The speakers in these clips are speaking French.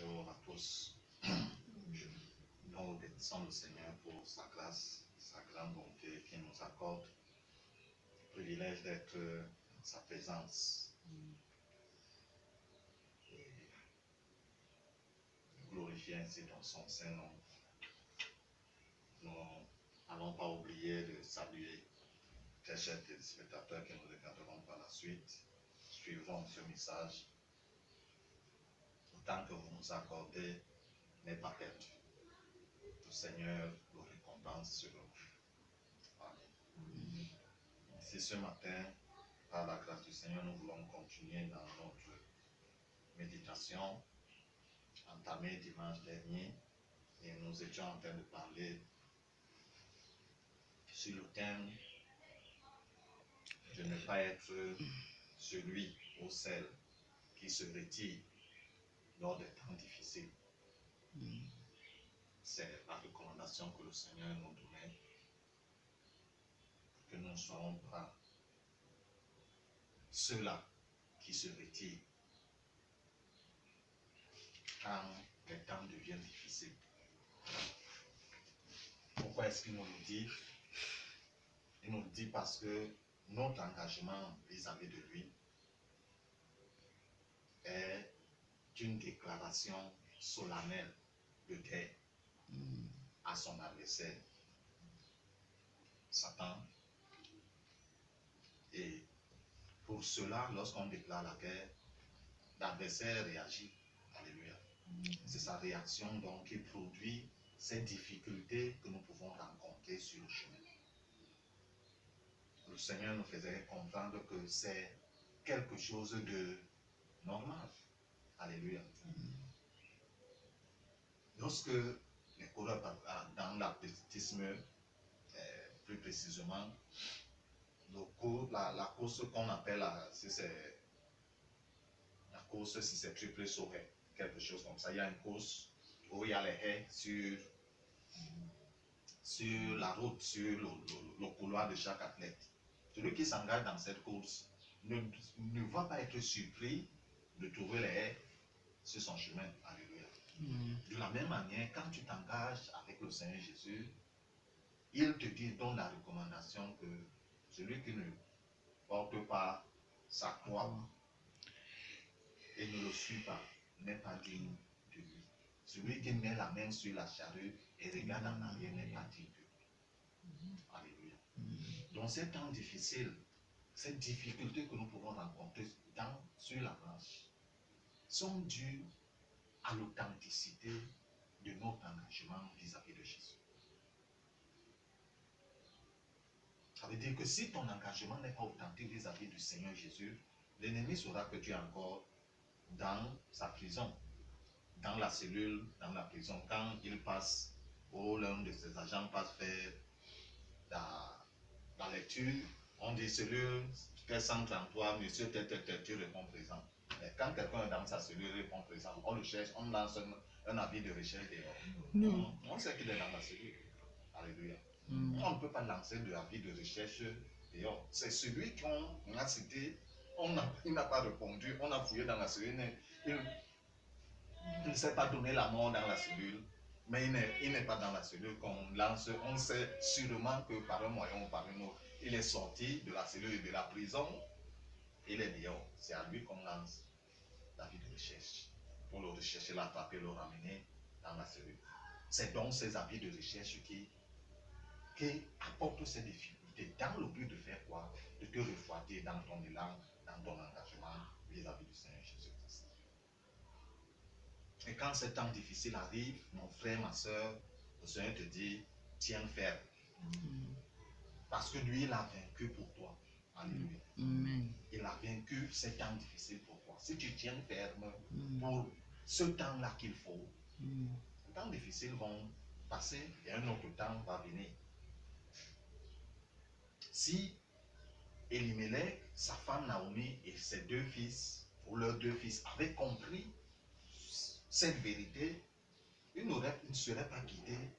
Bonjour à tous. Nous bénissons le Seigneur pour sa grâce, sa grande bonté qu'il nous accorde, le privilège d'être en sa présence. Et glorifier ainsi dans son Saint-Nom. Nous n'allons pas oublier de saluer les chers téléspectateurs qui nous regarderont par la suite, suivront ce message. Le temps que vous nous accordez n'est pas perdu. Le Seigneur le récompense sur nous. Amen. Si ce matin, par la grâce du Seigneur, nous voulons continuer dans notre méditation entamée dimanche dernier, et nous étions en train de parler sur le thème de ne pas être celui ou celle qui se retire lors des temps difficiles. C'est la recommandation que le Seigneur nous donnait, que nous ne soyons pas ceux-là qui se retirent quand les temps deviennent difficiles. Pourquoi est-ce qu'il nous le dit? Il nous le dit parce que notre engagement vis-à-vis de lui est une déclaration solennelle de guerre à son adversaire, Satan. Et pour cela, lorsqu'on déclare la guerre, l'adversaire réagit. Alléluia. C'est sa réaction donc qui produit ces difficultés que nous pouvons rencontrer sur le chemin. Le Seigneur nous faisait comprendre que c'est quelque chose de normal. Alléluia. Lorsque les coureurs dans l'athlétisme, plus précisément, la course qu'on appelle, si c'est triple sauret, quelque chose comme ça. Il y a une course où il y a les haies sur la route, sur le couloir de chaque athlète. Celui qui s'engage dans cette course ne va pas être surpris de trouver les haies sur son chemin. Alléluia. De la même manière, quand tu t'engages avec le Seigneur Jésus, il te donne la recommandation que celui qui ne porte pas sa croix et ne le suit pas n'est pas digne de lui. Celui qui met la main sur la charrue et regarde en arrière n'est pas digne de lui. Alléluia. Dans ces temps difficiles, ces difficultés que nous pouvons rencontrer sur la marche sont dues à l'authenticité de notre engagement vis-à-vis de Jésus. Ça veut dire que si ton engagement n'est pas authentique vis-à-vis du Seigneur Jésus, l'ennemi saura que tu es encore dans sa prison, dans la cellule, dans la prison. Quand il passe, ou l'un de ses agents passe faire la lecture, on dit cellule 133, monsieur, tu réponds présent. Mais quand quelqu'un est dans sa cellule, il répond présent, on le cherche, on lance un avis de recherche dehors. On sait qu'il est dans la cellule. Alléluia. On ne peut pas lancer de avis de recherche dehors. C'est celui qu'on a cité, il n'a pas répondu, on a fouillé dans la cellule, il ne s'est pas donné la mort dans la cellule, mais il n'est pas dans la cellule qu'on lance. On sait sûrement que par un moyen ou par un autre, il est sorti de la cellule et de la prison, il est dehors. C'est à lui qu'on lance l'avis de recherche, pour le rechercher, l'attraper, le ramener dans la cellule. C'est donc ces avis de recherche qui apportent ces difficultés dans le but de faire quoi? De te refroidir dans ton élan, dans ton engagement vis-à-vis du Seigneur Jésus-Christ. Et quand ces temps difficiles arrivent, mon frère, ma soeur, le Seigneur te dit, tiens ferme. Parce que lui, il a vaincu pour toi. Alléluia. Il a vaincu ces temps difficiles pour toi. Si tu tiens ferme pour ce temps-là qu'il faut, les temps difficiles vont passer et un autre temps va venir. Si Elimelech, sa femme Naomi et ses deux fils, ou leurs deux fils, avaient compris cette vérité, ils ne seraient pas quittés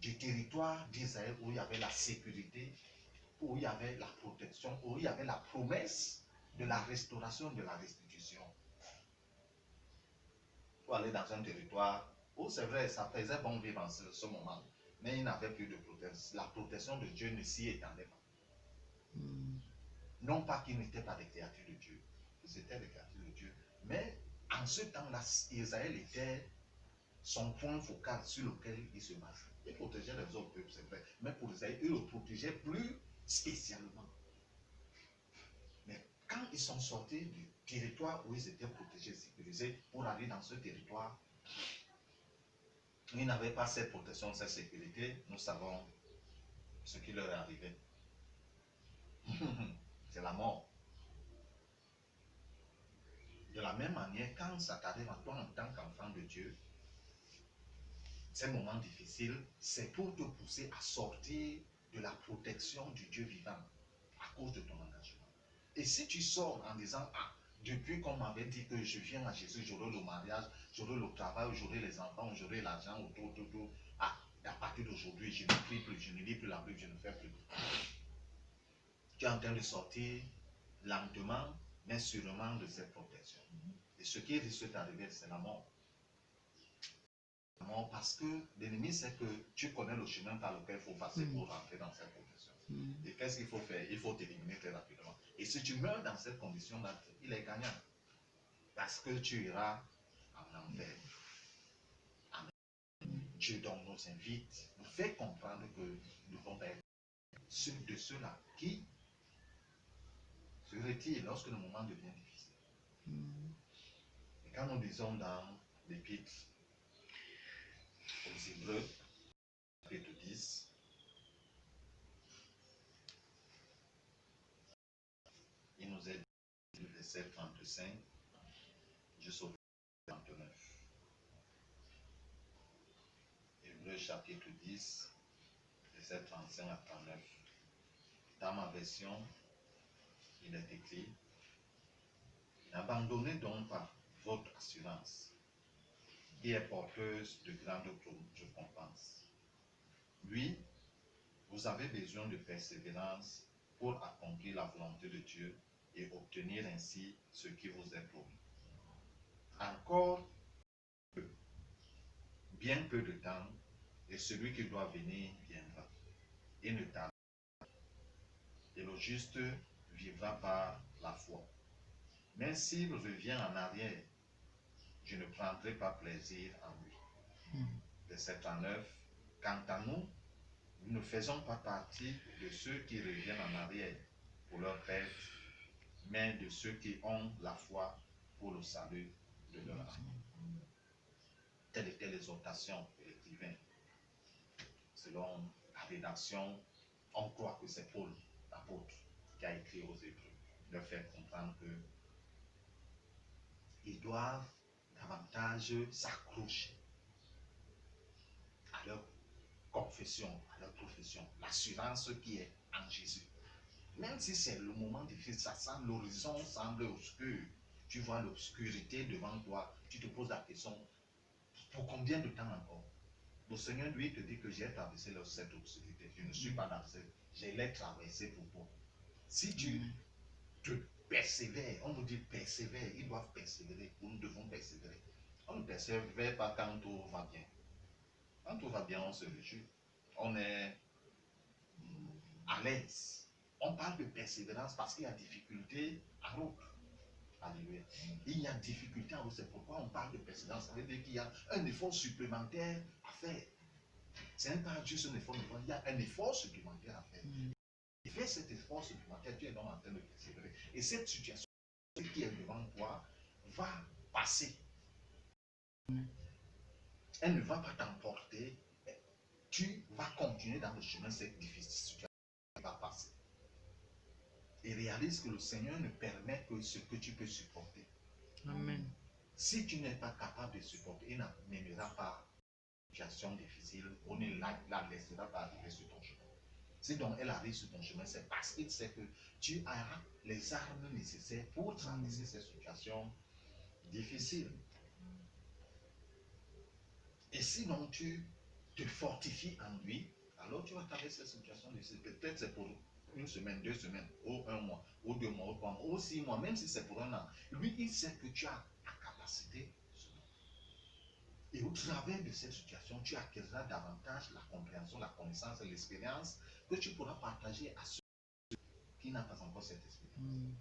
du territoire d'Israël où il y avait la sécurité, où il y avait la protection, où il y avait la promesse de la restauration, de la restitution. pour aller dans un territoire où c'est vrai, ça faisait bon vivre en ce moment, mais il n'avait plus de protection. La protection de Dieu ne s'y étendait pas. Non pas qu'ils n'étaient pas des créatures de Dieu, ils étaient des créatures de Dieu, mais en ce temps-là, Israël était son point focal sur lequel il se base. Il protégeait les autres peuples, c'est vrai, mais pour Israël, il le protégeait plus spécialement. Mais quand ils sont sortis du territoire où ils étaient protégés, sécurisés, pour aller dans ce territoire, ils n'avaient pas cette protection, cette sécurité. Nous savons ce qui leur est arrivé. C'est la mort. De la même manière, quand ça t'arrive à toi en tant qu'enfant de Dieu, ces moments difficiles, c'est pour te pousser à sortir de la protection du Dieu vivant à cause de ton engagement. Et si tu sors en disant, ah, depuis qu'on m'avait dit que je viens à Jésus, j'aurai le mariage, j'aurai le travail, j'aurai les enfants, j'aurai l'argent, autour, ah, à partir d'aujourd'hui, je ne prie plus, je ne lis plus la Bible, je ne fais plus. Tu es en train de sortir lentement, mais sûrement de cette protection. Et ce qui risque d'arriver, c'est la mort. La mort, parce que l'ennemi sait que tu connais le chemin par lequel il faut passer pour rentrer dans cette protection. Et qu'est-ce qu'il faut faire? Il faut t'éliminer très rapidement. Et si tu meurs dans cette condition-là, il est gagnant. Parce que tu iras en enfer. Amen. Dieu donc nous invite, nous fait comprendre que nous devons être ceux de ceux-là qui se retirent lorsque le moment devient difficile. Et quand nous disons dans l'Épître aux Hébreux, chapitre 10, il nous est dit du verset 35 jusqu'au verset 39. Hébreux chapitre 10, verset 35 à 39. Dans ma version, il est écrit: n'abandonnez donc pas votre assurance, qui est porteuse de grandes récompenses. Oui, vous avez besoin de persévérance pour accomplir la volonté de Dieu et obtenir ainsi ce qui vous est promis. Encore bien peu de temps, et celui qui doit venir viendra. Et ne tarde pas. Et le juste vivra par la foi. Mais s'il revient en arrière, je ne prendrai pas plaisir en lui. Verset 39. Quant à nous, nous ne faisons pas partie de ceux qui reviennent en arrière pour leur perte, mais de ceux qui ont la foi pour le salut de leur âme. Telle était l'exhortation de l'écrivain. Selon la rédaction, on croit que c'est Paul, l'apôtre, qui a écrit aux Hébreux, leur faire comprendre qu'ils doivent davantage s'accrocher à leur confession, à leur profession, l'assurance qui est en Jésus. Même si c'est le moment difficile, ça semble, l'horizon semble obscur, tu vois l'obscurité devant toi, tu te poses la question, pour combien de temps encore? Le Seigneur, lui, te dit que j'ai traversé cette obscurité, je ne suis pas dans cette, je l'ai traversé pour toi. Si tu te persévères, on nous dit persévère, ils doivent persévérer, nous devons persévérer. On ne persévère pas quand tout va bien. Quand tout va bien, on se réjouit. On est à l'aise. On parle de persévérance parce qu'il y a difficulté en route. Alléluia. Il y a difficulté en route, c'est pourquoi on parle de persévérance. Ça veut dire qu'il y a un effort supplémentaire à faire. Ce n'est pas juste un effort, il y a un effort supplémentaire à faire. Et faire cet effort supplémentaire, tu es donc en train de persévérer. Et cette situation qui est devant toi va passer. Elle ne va pas t'emporter. Tu vas continuer dans le chemin, cette difficile situation va passer. Et réalise que le Seigneur ne permet que ce que tu peux supporter. Amen. Si tu n'es pas capable de supporter, il n'amènera pas une situation difficile, on ne la laissera pas arriver sur ton chemin. Si donc elle arrive sur ton chemin, c'est parce qu'il sait que tu as les armes nécessaires pour traverser cette situation difficile. Et sinon tu te fortifies en lui, alors tu vas traverser cette situation difficile. Peut-être c'est pour une semaine, 2 semaines, ou 1 mois, ou 2 mois, ou 3 mois, ou 6 mois, même si c'est pour 1 an. Lui, il sait que tu as la capacité. Et au travers de cette situation, tu acquerras davantage la compréhension, la connaissance et l'expérience que tu pourras partager à ceux qui n'ont pas encore cette expérience.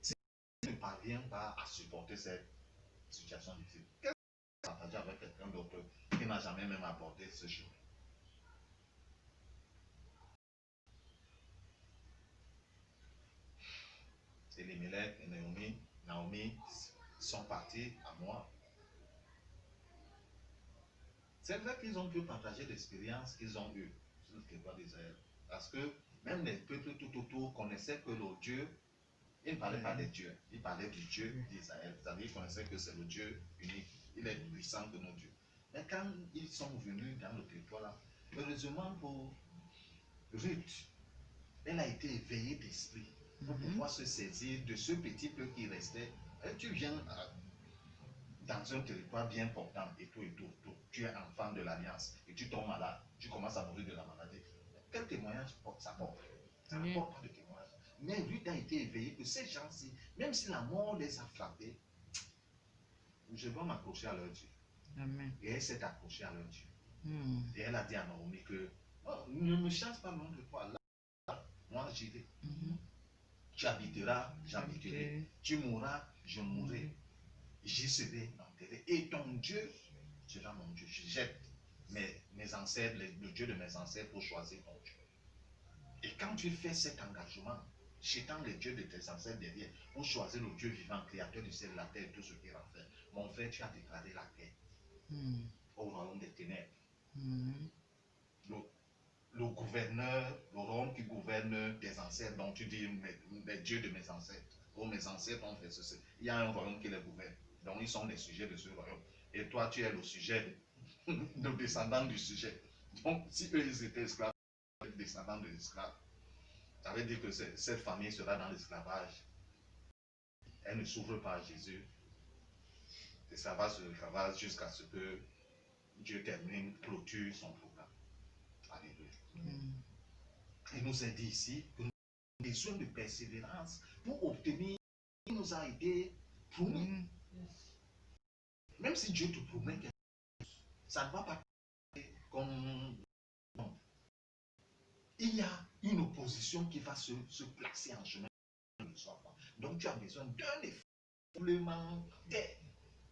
Si tu ne parviens pas à supporter cette situation difficile, qu'est-ce que tu vas partager avec quelqu'un d'autre qui n'a jamais même abordé ce chemin? Elimelech et Naomi sont partis à Moab. C'est vrai qu'ils ont pu partager l'expérience qu'ils ont eue sur le territoire d'Israël. Parce que même les peuples tout autour connaissaient que le Dieu, ils ne parlaient pas des dieux, ils parlaient du Dieu d'Israël. C'est-à-dire qu'ils connaissaient que c'est le Dieu unique, il est puissant de nos dieux. Mais quand ils sont venus dans le territoire là, heureusement pour Ruth, elle a été éveillée d'esprit pour pouvoir se saisir de ce petit peu qui restait. Et tu viens dans un territoire bien portant et tout. Tu es enfant de l'Alliance et tu tombes malade, tu commences à mourir de la maladie. Quel témoignage ça porte? Ça ne porte pas de témoignage. Mais Ruth a été éveillée que ces gens-ci, même si la mort les a frappés, je dois m'accrocher à leur Dieu. Amen. Et elle s'est accrochée à leur Dieu. Et elle a dit à Naomi que oh, ne me chasse pas loin de toi. Là, moi j'irai. Tu habiteras, j'habiterai. Tu mourras, je mourrai. J'y serai enterré. Et ton Dieu sera mon Dieu. Je jette mes ancêtres, le Dieu de mes ancêtres pour choisir ton Dieu. Et quand tu fais cet engagement, jetant les dieux de tes ancêtres derrière, pour choisir le Dieu vivant, créateur du ciel, de la terre et tout ce qu'il a fait, mon frère, tu as déclaré la guerre au royaume des ténèbres. Le gouverneur, le royaume qui gouverne tes ancêtres, dont tu dis les dieux de mes ancêtres. Oh, mes ancêtres ont fait ceci. Il y a un royaume qui les gouverne. Donc, ils sont les sujets de ce royaume. Et toi, tu es le sujet, le descendant du sujet. Donc, si eux, ils étaient esclaves, descendants de l'esclave, ça veut dire que cette famille sera dans l'esclavage. Elle ne s'ouvre pas à Jésus. L'esclavage se l'esclavage jusqu'à ce que Dieu termine, clôture son programme. Alléluia. Il nous a dit ici que nous avons besoin de persévérance pour obtenir ce qui nous a été promis. Même si Dieu te promet quelque chose, ça ne va pas comme non. Il y a une opposition qui va se placer en chemin. Donc tu as besoin d'un effort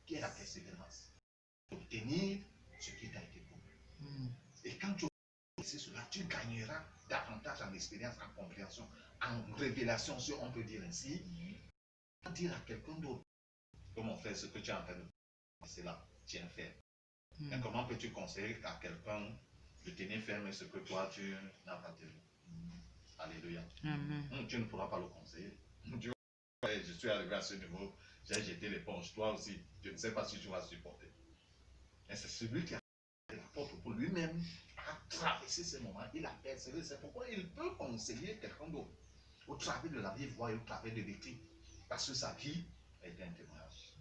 qui est la persévérance. Obtenir ce qui t'a été promis. Et quand tu obtiens cela, tu gagneras davantage en expérience, en compréhension, en révélation, si on peut dire ainsi. Dire à quelqu'un d'autre, comment faire ce que tu es en train de faire, c'est là, tiens ferme. Mais comment peux-tu conseiller à quelqu'un de tenir ferme ce que toi tu n'as pas tenu? Alléluia. Tu ne pourras pas le conseiller. Dieu, je suis arrivé à ce niveau, j'ai jeté l'éponge. Toi aussi, je ne sais pas si tu vas supporter. Mais c'est celui qui a fait la porte pour lui-même à traverser ces moments. Il a persévéré. C'est pourquoi il peut conseiller quelqu'un d'autre au travers de la vie voie et au travers de l'écrit. Parce que sa vie est un témoignage.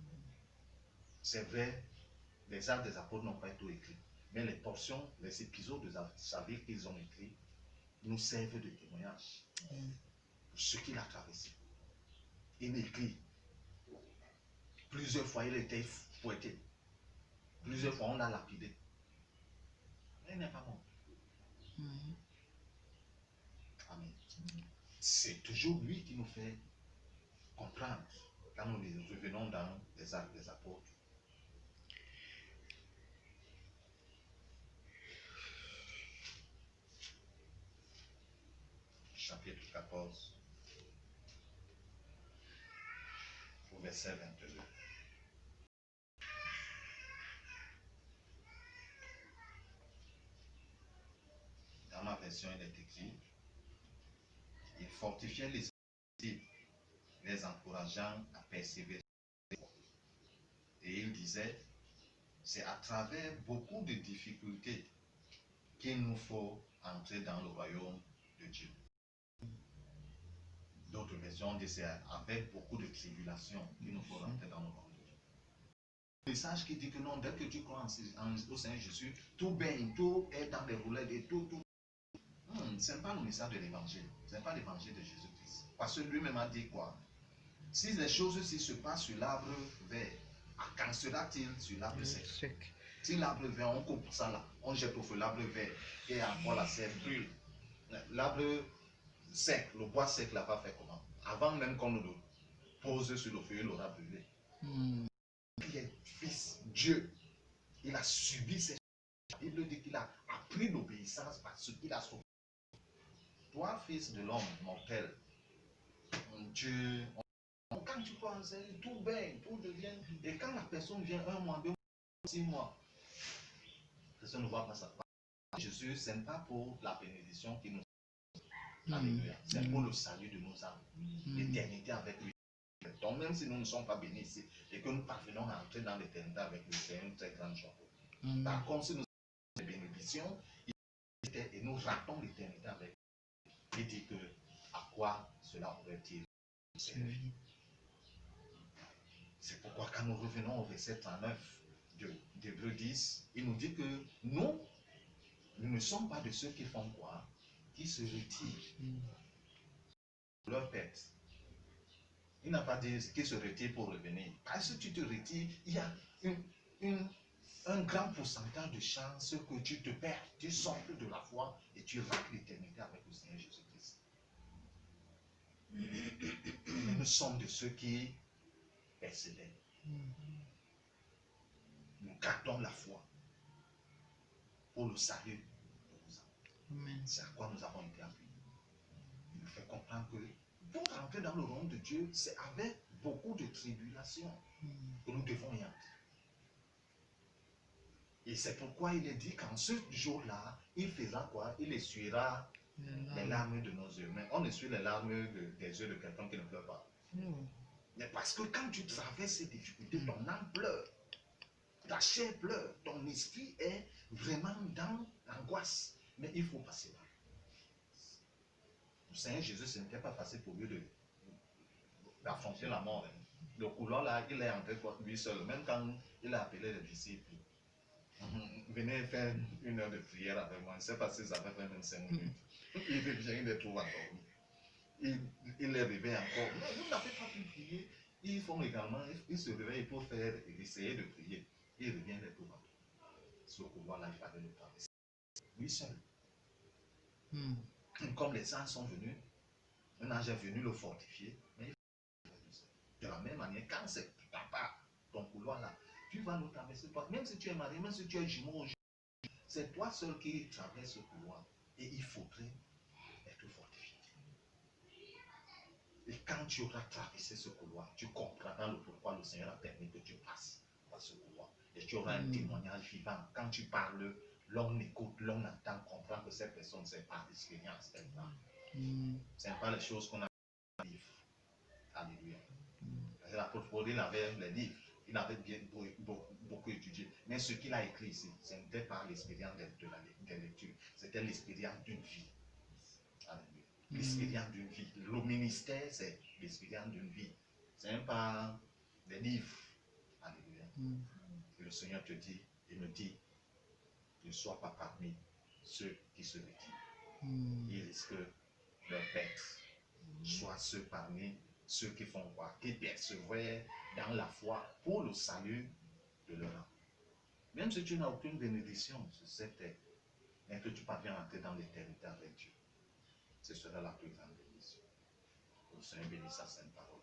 C'est vrai, les actes des apôtres n'ont pas été écrits. Mais les portions, les épisodes de sa vie qu'ils ont écrits nous servent de témoignage pour ce qu'il a traversé. Il écrit. Plusieurs fois, il était fouetté. Plusieurs fois, on l'a lapidé. Mais il n'est pas mort. Amen. C'est toujours lui qui nous fait comprendre quand nous revenons dans les actes des apôtres. Chapitre 14, au verset 22. Dans ma version, il est écrit: il fortifiait les disciples, les encourageant à persévérer. Et il disait: c'est à travers beaucoup de difficultés qu'il nous faut entrer dans le royaume de Dieu. D'autres versions disent: c'est avec beaucoup de tribulations qu'il nous faut rentrer dans le royaume de Dieu. Le message qui dit que non, dès que tu crois au Seigneur Jésus, tout baigne, tout est dans les roulettes et tout. Ce n'est pas le message de l'évangile. Ce n'est pas l'évangile de Jésus-Christ. Parce que lui-même a dit quoi? Si les choses se passent sur l'arbre vert, Quand sera-t-il sur l'arbre sec? Si l'arbre vert, on coupe ça là, on jette au feu l'arbre vert et encore la serre brûle. L'arbre sec, le bois sec là va faire comment? Avant même qu'on le pose sur le feu, il aura brûlé. Il est fils, Dieu, il a subi ces choses. La Bible dit qu'il a appris l'obéissance parce qu'il a sauvé. Toi, fils de l'homme mortel, Dieu, quand tu penses, tout baigne, tout devient. Et quand la personne vient 1 mois, 2 mois, 6 mois, la personne ne voit pas ça. Jésus, ce n'est pas pour la bénédiction qui nous. Alléluia. C'est pour le salut de nos âmes. L'éternité avec lui. Donc, même si nous ne sommes pas bénis ici et que nous parvenons à entrer dans l'éternité avec lui, c'est une très grande chose. Par contre, si nous avons des bénédictions et nous ratons l'éternité avec lui, il dit que à quoi cela aurait-il servi? C'est pourquoi quand nous revenons au verset 39 d'Hébreux 10, il nous dit que nous ne sommes pas de ceux qui font quoi? Qui se retirent leur tête. Il n'a pas dit qu'ils se retirent pour revenir. Parce que tu te retires, il y a un grand pourcentage de chances que tu te perds, tu sortes de la foi et tu rates l'éternité avec le Seigneur Jésus-Christ. Mais nous sommes de ceux qui persévèrent. Nous gardons la foi pour le salut de nos âmes. C'est à quoi nous avons été appelés. Il nous fait comprendre que pour rentrer dans le royaume de Dieu, c'est avec beaucoup de tribulations que nous devons y entrer. Et c'est pourquoi il est dit qu'en ce jour-là, il fera quoi? Il essuiera les larmes de nos yeux. Mais on essuie les larmes des yeux de quelqu'un qui ne pleure pas. Mais parce que quand tu traverses ces difficultés, ton âme pleure, ta chair pleure, ton esprit est vraiment dans l'angoisse. Mais il faut passer là. Le Seigneur Jésus, ce n'était pas facile pour lui d'affronter la mort. Le couloir là, il est entré lui seul. Même quand il a appelé les disciples, venez faire 1 heure de prière avec moi. Je ne sais pas s'ils avaient fait même 5 minutes. Il revient, il les trouve encore. Il les réveille encore. Mais vous n'avez pas pu prier. Ils font également, ils se réveillent pour essayer de prier. Il revient les trouve encore. Ce couloir-là, il fallait le traverser. Lui seul. Comme les anges sont venus, un ange est venu le fortifier, mais il faut le seul. De la même manière, quand c'est ta part, ton couloir là, tu vas le traverser toi. Même si tu es marié, même si tu es jumeau, c'est toi seul qui traverse ce couloir. Et il faudrait être fortifié. Et quand tu auras traversé ce couloir, tu comprendras le pourquoi le Seigneur a permis que tu passes par ce couloir. Et tu auras un témoignage vivant. Quand tu parles, l'on écoute, l'on entend, comprend que cette personne, c'est pas l'expérience qu'elle a. Ce n'est pas les choses qu'on a dans les livres. Alléluia. L'apôtre Paul, il avait les livres. Il avait bien beaucoup étudié. Mais ce qu'il a écrit ici, ce n'était pas l'expérience de lecture. C'était l'expérience d'une vie. Alléluia. L'expérience d'une vie. Le ministère, c'est l'expérience d'une vie. Ce n'est pas des livres. Alléluia. Et le Seigneur te dit, il me dit, ne sois pas parmi ceux qui se retirent. Il risque leur perte. Sois ceux parmi ceux qui font quoi? Qui persévèrent dans la foi pour le salut de leur âme. Même si tu n'as aucune bénédiction sur cette terre, mais que tu parviens à entrer dans l'éternité avec Dieu, ce sera la plus grande bénédiction. Que le Seigneur bénisse sa sainte parole.